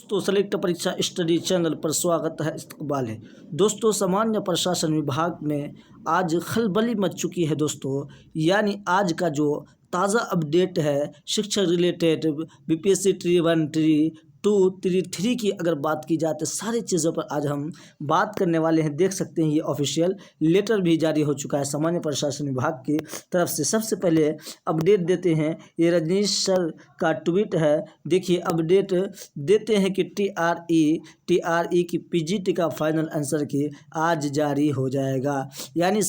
दोस्तों सेलेक्ट परीक्षा study channel पर स्वागत है, इस्तकबाल है। दोस्तों सामान्य प्रशासन विभाग में आज खलबली मच चुकी है दोस्तों। यानी आज का जो ताज़ा अपडेट है शिक्षा related BPSC tree 1 tree 2 tree 3 की अगर बात की जाए तो सारी चीज़ों पर आज हम बात करने वाले हैं। देख सकते हैं ये ऑफिशियल लेटर भी जारी हो चुका है सामान्य प्रशासन विभाग की तरफ से। सबसे पहले अपडेट देते हैं, ये रजनीश सर का ट्वीट है। देखिए अपडेट देते हैं कि टीआरई की पीजीटी का फाइनल आंसर की आज जारी हो जाएगा। यानी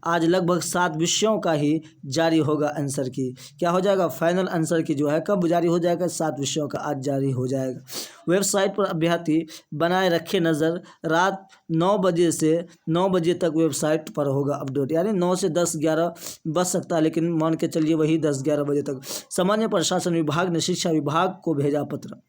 आज लगभग 7 विषयों का ही जारी होगा आंसर की। क्या हो जाएगा? फाइनल आंसर की जो है कब जारी हो जाएगा? 7 विषयों का आज जारी हो जाएगा। वेबसाइट पर अभ्यर्थी बनाए रखे नज़र, रात 9 बजे से 9 बजे तक वेबसाइट पर होगा अपडेट। यानी 9 से 10-11 बज सकता है, लेकिन मान के चलिए वही 10-11 बजे तक। सामान्य प्रशासन विभाग ने शिक्षा विभाग को भेजा पत्र।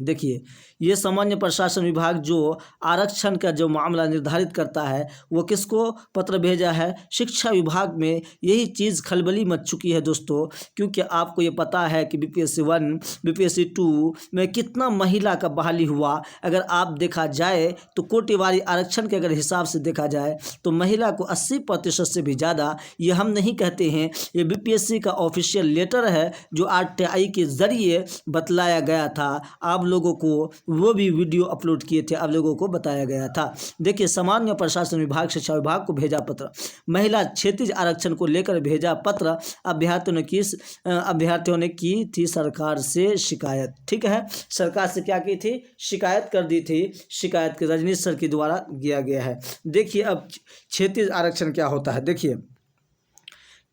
देखिए ये सामान्य प्रशासन विभाग जो आरक्षण का जो मामला निर्धारित करता है वो किसको पत्र भेजा है? शिक्षा विभाग में। यही चीज़ खलबली मच चुकी है दोस्तों, क्योंकि आपको ये पता है कि बीपीएससी 1 बीपीएससी 2 में कितना महिला का बहाली हुआ। अगर आप देखा जाए तो कोटिवारी आरक्षण के अगर हिसाब से देखा जाए तो महिला को 80% से भी ज़्यादा, ये हम नहीं कहते हैं, ये बीपीएससी का ऑफिशियल लेटर है जो आरटीआई के ज़रिए बतलाया गया था। आप लोगों को वो भी वीडियो अपलोड किए थे, आप लोगों को बताया गया था। देखिए सामान्य प्रशासन विभाग शिक्षा विभाग को भेजा पत्र, महिला क्षैतिज आरक्षण को लेकर भेजा पत्र। अभ्यर्थियों ने की थी सरकार से शिकायत। ठीक है, सरकार से क्या की थी? शिकायत कर दी थी। शिकायत के रजनीश सर के द्वारा किया गया है। देखिए अब क्षैतिज आरक्षण क्या होता है। देखिए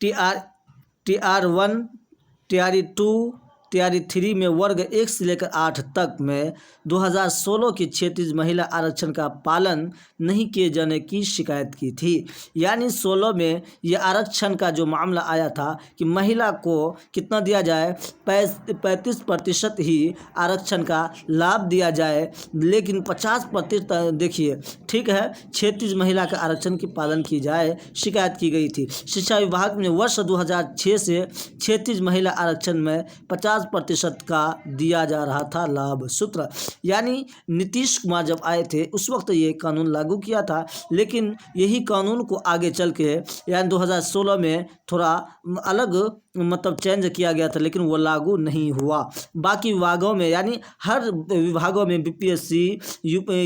TR1 TR2 TR3 में वर्ग 1 से लेकर 8 तक में 2016 की क्षैतिज महिला आरक्षण का पालन नहीं किए जाने की शिकायत की थी। यानी 16 में ये आरक्षण का जो मामला आया था कि महिला को कितना दिया जाए, 35% ही आरक्षण का लाभ दिया जाए, लेकिन 50% देखिए ठीक है क्षैतिज महिला का आरक्षण की पालन की जाए, शिकायत की गई थी। शिक्षा विभाग ने वर्ष 2006 से क्षैतिज महिला आरक्षण में 50% का दिया जा रहा था लाभ। सूत्र यानी नीतीश कुमार जब आए थे उस वक्त ये कानून लागू किया था, लेकिन यही कानून को आगे चल के यानी 2016 में थोड़ा अलग मतलब चेंज किया गया था, लेकिन वो लागू नहीं हुआ। बाकी विभागों में यानी हर विभागों में बीपीएससी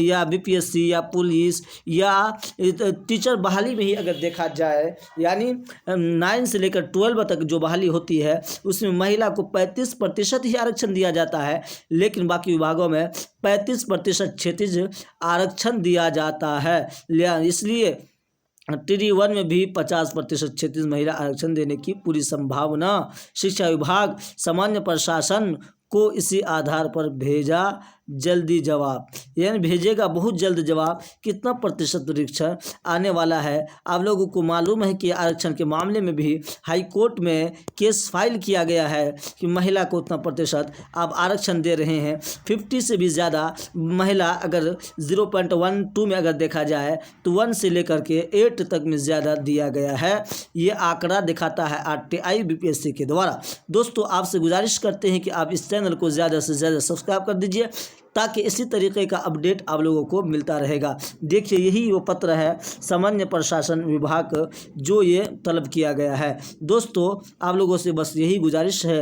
या बीपीएससी या पुलिस या टीचर बहाली में ही अगर देखा जाए, यानी 9 से लेकर 12 तक जो बहाली होती है उसमें महिला को 35% ही आरक्षण दिया जाता है, लेकिन बाकी विभागों में 35% क्षैतिज आरक्षण दिया जाता है। इसलिए ट्री 1 में भी 50% क्षैतिज महिला आरक्षण देने की पूरी संभावना। शिक्षा विभाग सामान्य प्रशासन को इसी आधार पर भेजा जल्दी जवाब, यानी भेजेगा बहुत जल्द जवाब। कितना प्रतिशत परीक्षण आने वाला है आप लोगों को मालूम है कि आरक्षण के मामले में भी हाई कोर्ट में केस फाइल किया गया है कि महिला को उतना प्रतिशत आप आरक्षण दे रहे हैं। 50 से भी ज़्यादा महिला अगर 0.12 में अगर देखा जाए तो 1 से लेकर के 8 तक में ज़्यादा दिया गया है। ये आंकड़ा दिखाता है आरटीआई बीपीएससी के द्वारा। दोस्तों आपसे गुजारिश करते हैं कि आप इस चैनल को ज़्यादा से ज़्यादा सब्सक्राइब कर दीजिए ताकि इसी तरीके का अपडेट आप लोगों को मिलता रहेगा। देखिए यही वो पत्र है सामान्य प्रशासन विभाग जो ये तलब किया गया है। दोस्तों आप लोगों से बस यही गुजारिश है